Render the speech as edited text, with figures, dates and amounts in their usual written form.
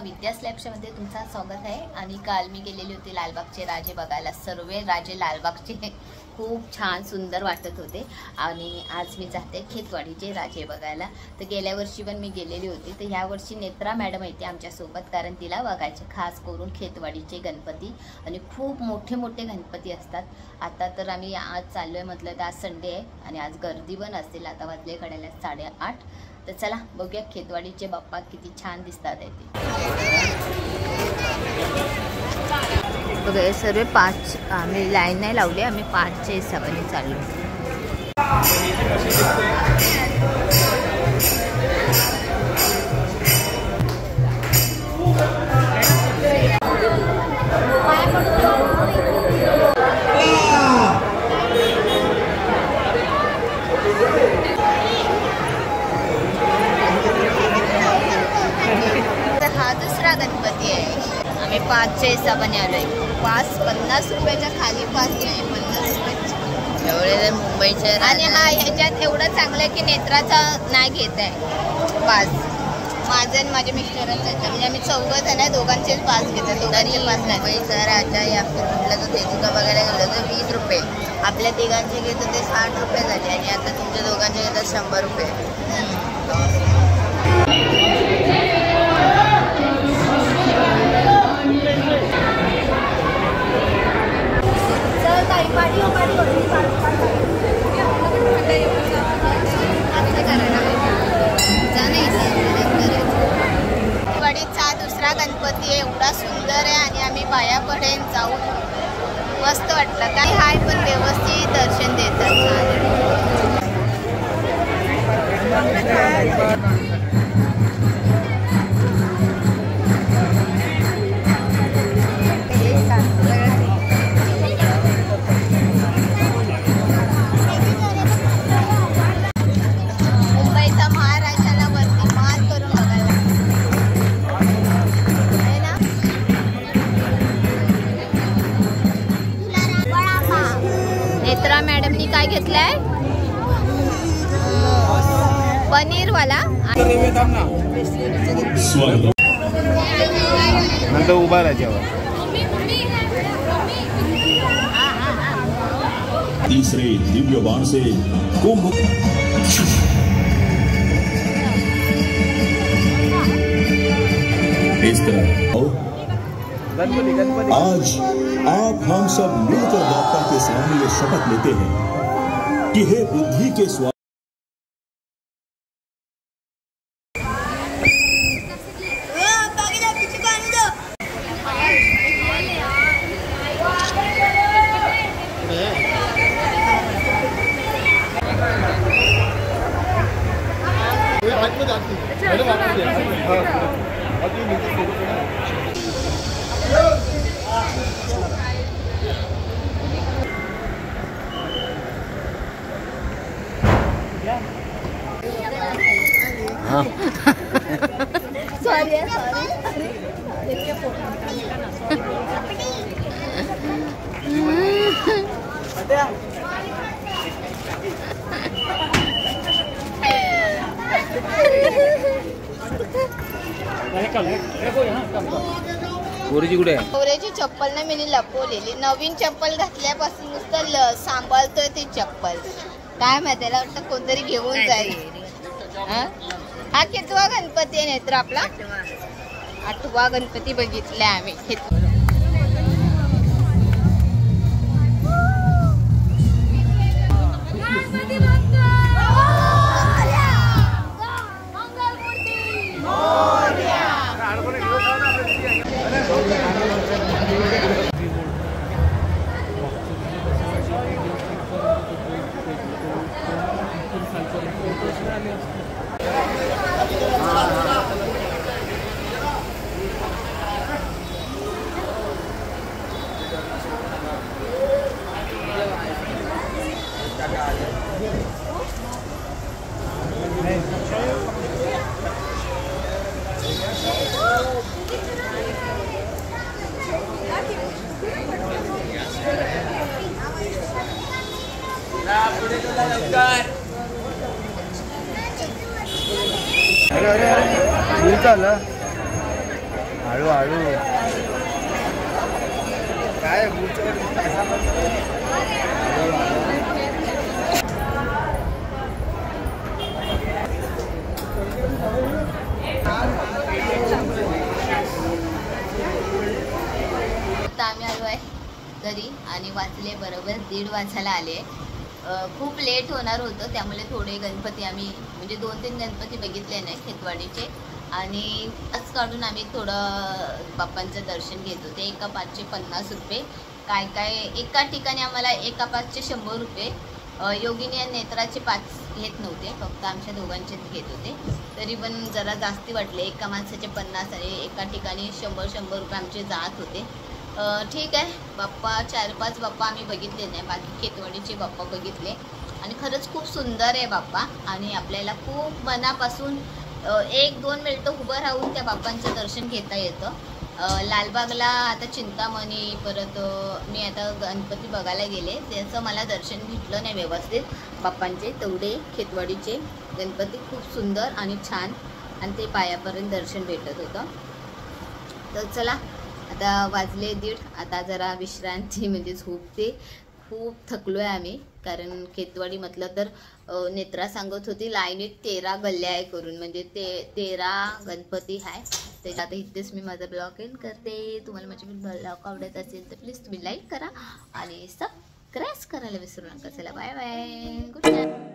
विद्या स्लॅब्समध्ये तुमचं स्वागत आहे। आणि काल मी गेलेली होती लालबागचे राजे बघायला। सर्व राजे लालबागचे खूप छान सुंदर वाटत होते। आणि आज मी जाते खेतवाडीचे राजे बघायला। तर गेल्या वर्षी पण मी गेलेली होती, तर ह्या वर्षी नेत्रा मॅडम येते आमच्या सोबत, कारण तिला बघायचे खास करून खेतवाडीचे गणपती आणि खूप मोठे मोठे गणपती असतात। आता तर आम्ही आज चाललोय, म्हटलं तर आज संडे आहे आणि आज गर्दी पण असेल। आता वाजले कडेला 8:30। तर चला बघूया खेतवाडीचे बाप्पा किती छान दिसतात आहे ते। बघा सर्व 5 आम्ही लाईन नाही लावली, आम्ही 5च्या हिशोबाने चाललो। हा दुसरा गणपती आहे। आम्ही 5च्या हिशोबाने आलोय। 50 रुपयाच्या खाली पास नाही, 50 रुपये एवढे मुंबईचे। आणि हा ह्याच्यात एवढं चांगलं आहे की नेत्राचा नाही घेत आहे पास। माझं आणि माझ्या मिस्टरांचं म्हणजे आम्ही 4 जण आहे, दोघांचेच पास घेतात। दोघांचे पास नाही। मुंबईचा राजा या म्हटलं तर तेजुका बघायला गेलं तर 20 रुपये, आपल्या तिघांचे घेतो ते 60 रुपये झाले आणि आता तुमच्या दोघांचे घेतात 100 रुपये। खेतवाडीचा दुसरा गणपती आहे, एवढा सुंदर आहे आणि आम्ही पायापर्यंत जाऊ मस्त वाटलं। काय हाय पण व्यवस्थित दर्शन देतात। मुंबईचा महाराजाला वरती मार करून बघायला आहे ना। नेत्रा मॅडमनी काय घेतलंय? पनीरवाला नंतर उभा राहायच्यावर। तीसरे दिव्य बाण से कुंभ इस तरह आज आप हम सब मिलकर बापा के सामने ये शपथ लेते हैं कि हे बुद्धि के स्वामी पोरेची चप्पल नाही मी लपवलेली, नवीन चप्पल घातल्यापासून नुसतं सांभाळतोय ती चप्पल। काय माहिती, त्याला वाटतं कोणतरी घेऊन जाईल। हा कितवा गणपती आहे नेत्र आपला? 8वा गणपती बघितलाय आम्ही। अरे अरे अरे हळू हळू काय आम्ही आलो आहे घरी आणि वाजले बरोबर 1:30 वाजायला आले. खूप लेट होणार होतं, त्यामुळे थोडे गणपती आम्ही म्हणजे 2-3 गणपती बघितले नाही खेतवाडीचे आणि आज काढून आम्ही थोडं बाप्पांचं दर्शन घेत होते. एका पाचचे 50 रुपये, काय काय एका ठिकाणी आम्हाला एका पाचचे 100 रुपये. योगिनी आणि नेत्राचे 5 घेत नव्हते, फक्त आमच्या दोघांचेच घेत होते. तरी पण जरा जास्ती वाटले, एका माणसाचे 50 आणि एका ठिकाणी 100 रुपये आमचे जात होते. ठीक आहे. बाप्पा 4-5 बाप्पा आम्ही बघितले नाही, बाकी खेतवाडीचे बाप्पा बघितले आणि खरंच खूप सुंदर आहे बाप्पा आणि आपल्याला खूप मनापासून 1-2 मिनिटं उभं राहून त्या बाप्पांचं दर्शन घेता येतं. लालबागला आता चिंतामणी, परत मी आता गणपती बघायला गेले, त्याचं मला दर्शन घेतलं नाही व्यवस्थित बाप्पांचे. तेवढे खेतवाडीचे गणपती खूप सुंदर आणि छान आणि ते पायापर्यंत दर्शन भेटत होतं. तर चला आता वाजले 1:30, आता जरा विश्रांती म्हणजे झोपते. खूप थकलो आहे आम्ही, कारण खेतवाडी म्हटलं तर नेत्रा सांगत होती लाईनीत 13 गल्ल्या आहे करून, म्हणजे 13 गणपती आहे. त्याच्यात इथेच मी माझा ब्लॉग एंड करते. तुम्हाला माझे ब्लॉग आवडत असेल तर प्लीज तुम्ही लाईक करा आणि सबस्क्राईब करायला विसरू नका. चला बाय बाय, गुड नाईट.